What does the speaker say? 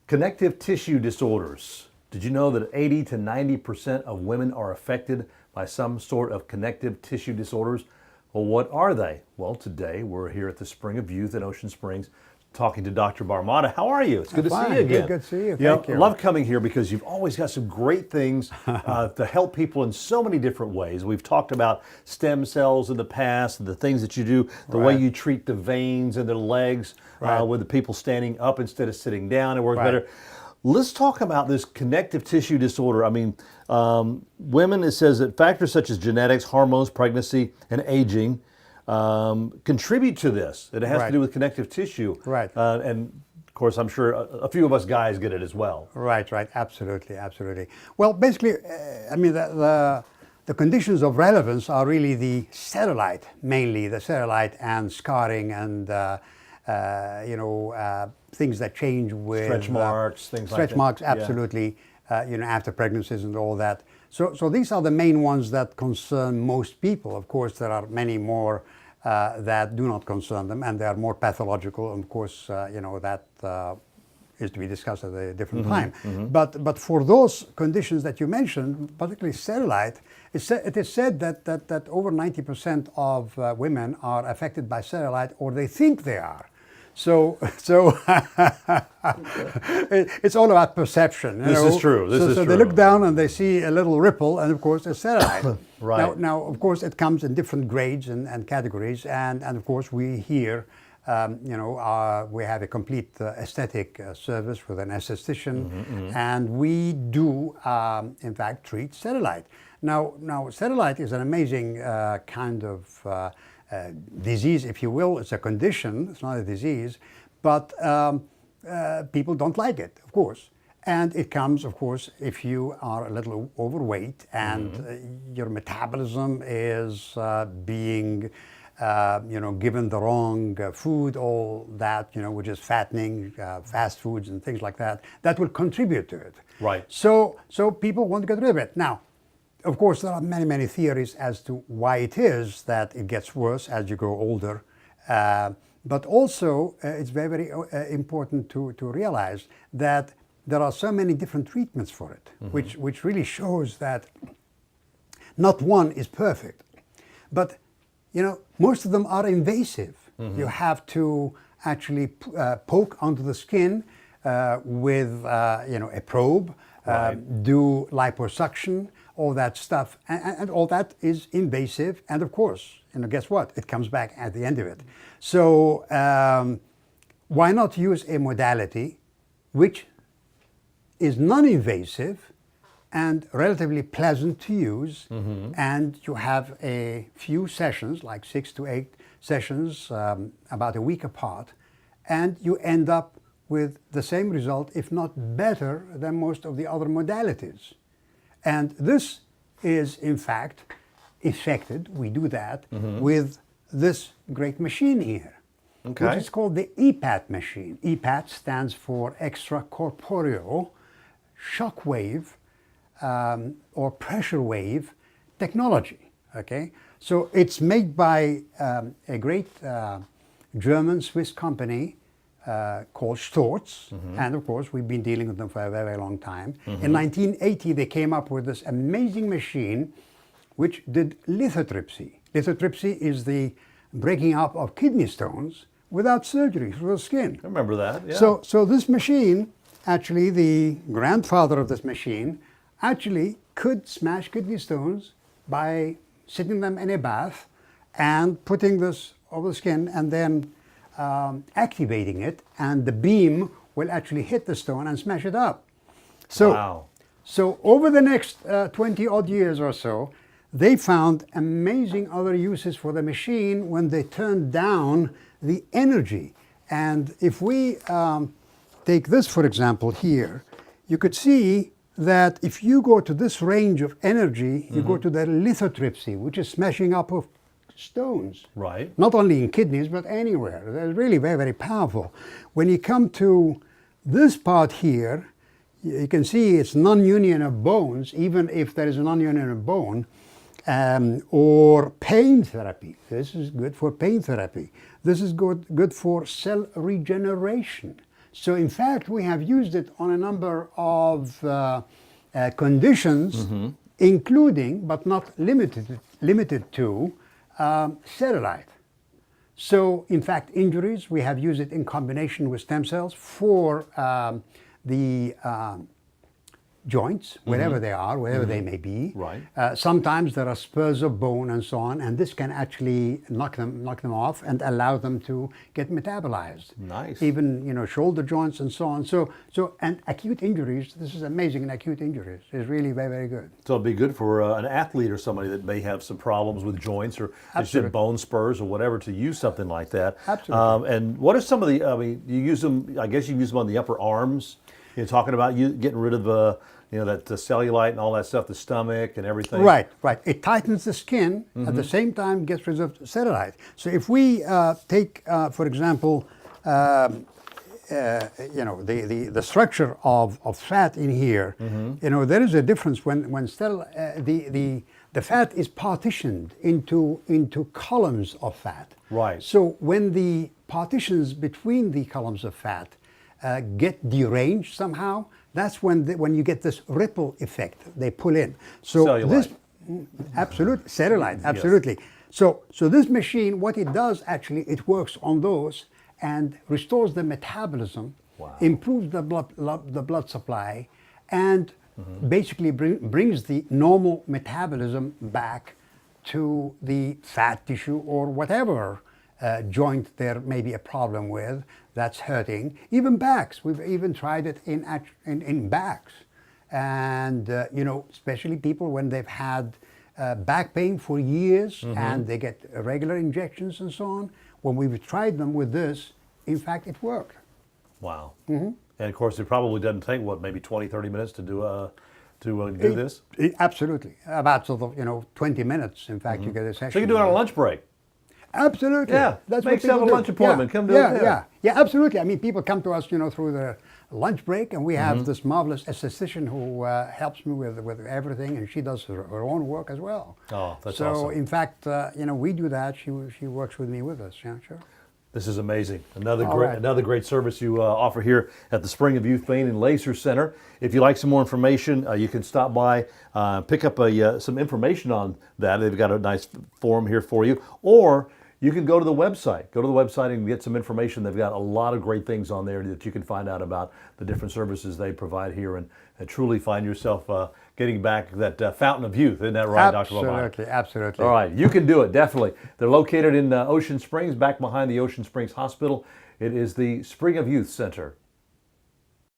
Connective tissue disorders. Did you know that 80 to 90% of women are affected by some sort of connective tissue disorders? Well, what are they? Well, today we're here at the Spring of Youth in Ocean Springs talking to Dr. Barmada. How are you? It's good to see you again. Good to see you. Thank you. I love coming here because you've always got some great things to help people in so many different ways. We've talked about stem cells in the past, the things that you do, the way you treat the veins in the legs with the people standing up instead of sitting down. It works better. Let's talk about this connective tissue disorder. I mean, women, it says that factors such as genetics, hormones, pregnancy, and aging contribute to this. It has to do with connective tissue. And of course, I'm sure a few of us guys get it as well. Right, absolutely, absolutely. Well, basically, I mean, the conditions of relevance are really the cellulite, mainly the cellulite and scarring and, things that change with... Stretch marks, things like that. Stretch marks, absolutely, after pregnancies and all that. So these are the main ones that concern most people. Of course, there are many more that do not concern them, and they are more pathological. And of course, that is to be discussed at a different time. But for those conditions that you mentioned, particularly cellulite, it is said that over 90% of women are affected by cellulite, or they think they are. So it's all about perception. This is true. So they look down and they see a little ripple, and of course it's cellulite. Now, of course, it comes in different grades and categories, and of course we here, we have a complete aesthetic service with an esthetician, and we do, in fact, treat cellulite. Now, cellulite is an amazing kind of disease, if you will. It's a condition, it's not a disease, but people don't like it, of course. And it comes, of course, if you are a little overweight and your metabolism is being, given the wrong food, all that, which is fattening, fast foods and things like that, that will contribute to it. So people want to get rid of it. Now, of course, there are many theories as to why it is that it gets worse as you grow older. But also, it's very important to realize that there are so many different treatments for it, which really shows that not one is perfect. But, most of them are invasive. You have to actually poke onto the skin with, a probe, do liposuction, all that stuff, and all that is invasive, and of course, guess what? It comes back at the end of it. So why not use a modality which is non-invasive and relatively pleasant to use, and you have a few sessions, like 6 to 8 sessions, about a week apart, and you end up with the same result, if not better, than most of the other modalities. And this is, in fact, effected, we do that, with this great machine here, which is called the EPAT machine. EPAT stands for extracorporeal shock wave or pressure wave technology, So it's made by a great German-Swiss company called Storz, and of course we've been dealing with them for a very long time. In 1980 they came up with this amazing machine which did lithotripsy. Lithotripsy is the breaking up of kidney stones without surgery through the skin. I remember that, yeah. So this machine, actually the grandfather of this machine, actually could smash kidney stones by sitting them in a bath and putting this over the skin and then activating it, and the beam will actually hit the stone and smash it up. So over the next 20 odd years or so, they found amazing other uses for the machine when they turned down the energy. And if we take this, for example, here, you could see that if you go to this range of energy, you go to the lithotripsy, which is smashing up of stones. Not only in kidneys, but anywhere. They're really very powerful. When you come to this part here, you can see it's non-union of bones, even if there is a non-union of bone, or pain therapy. This is good for pain therapy. This is good for cell regeneration. So in fact, we have used it on a number of conditions, including but not limited to cellulite. So in fact, injuries, we have used it in combination with stem cells for the joints, wherever they are, wherever they may be. Right. Sometimes there are spurs of bone and so on, and this can actually knock them off and allow them to get metabolized. Nice. Even shoulder joints and so on. So and acute injuries. This is amazing. In acute injuries, is really very, very good. So it'd be good for an athlete or somebody that may have some problems with joints or Absolutely. bone spurs or whatever to use something like that. Absolutely. And what are some of the? I mean, you use them. I guess you use them on the upper arms. You're talking about you getting rid of that cellulite and all that stuff, the stomach and everything. Right. It tightens the skin, at the same time gets rid of cellulite. So if we take, for example, the structure of fat in here, there is a difference when the fat is partitioned into columns of fat. Right. So when the partitions between the columns of fat get deranged somehow, that's when you get this ripple effect. They pull in. So Cellulite. Absolutely, cellulite, absolutely. Yes. So this machine, what it does actually, it works on those and restores the metabolism, improves the blood supply, and basically brings the normal metabolism back to the fat tissue or whatever joint there may be a problem with that's hurting. Even backs, we've even tried it in backs. And, especially people when they've had back pain for years and they get regular injections and so on. When we've tried them with this, in fact, it worked. Wow. And of course, it probably doesn't take, maybe 20, 30 minutes to do this? Absolutely. About 20 minutes, in fact, you get a session. So you can do it on a lunch break? Absolutely. Yeah, that's make what people yourself a do. lunch appointment. Come do it. Yeah, absolutely. I mean, people come to us, through the lunch break, and we have this marvelous esthetician who helps me with everything, and she does her own work as well. Oh, that's so awesome. So in fact, we do that. She works with me with us. Yeah, sure. This is amazing. Another great service you offer here at the Spring of Youth Vein and Laser Center. If you'd like some more information, you can stop by, pick up some information on that. They've got a nice form here for you. Or you can go to the website. Go to the website and get some information. They've got a lot of great things on there that you can find out about the different services they provide here and truly find yourself getting back that fountain of youth. Isn't that right, Dr. Babak? Absolutely. All right, you can do it, definitely. They're located in Ocean Springs, back behind the Ocean Springs Hospital. It is the Spring of Youth Center.